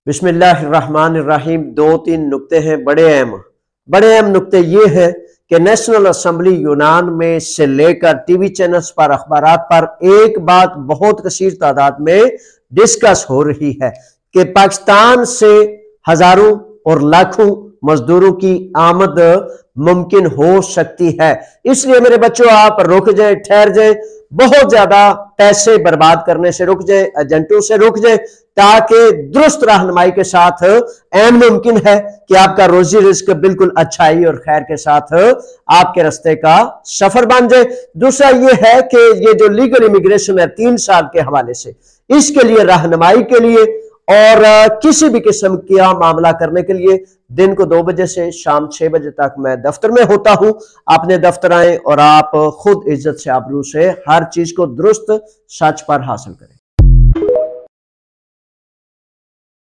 बिस्मिल्लाहिर्रहमानिर्रहीम। दो तीन नुक्ते हैं बड़े अहम नुक्ते ये हैं कि नेशनल असम्बली यूनान में से लेकर टीवी चैनल्स पर, अखबारात पर एक बात बहुत कसीर तादाद में डिस्कस हो रही है कि पाकिस्तान से हजारों और लाखों मजदूरों की आमद मुमकिन हो सकती है। इसलिए मेरे बच्चों, आप रुक जाए, ठहर जाए, बहुत ज्यादा पैसे बर्बाद करने से रुक जाए, एजेंटों से रुक जाए, ताकि दुरुस्त रहनुमाई के साथ ऐन मुमकिन है कि आपका रोजी रिस्क बिल्कुल अच्छाई और खैर के साथ आपके रास्ते का सफर बन जाए। दूसरा ये है कि ये जो लीगल इमिग्रेशन है 3 साल के हवाले से, इसके लिए रहनुमाई के लिए और किसी भी किस्म का मामला करने के लिए दिन को 2 बजे से शाम 6 बजे तक मैं दफ्तर में होता हूं। अपने दफ्तर आए और आप खुद इज्जत से, आबरू से हर चीज को दुरुस्त सच पर हासिल करें।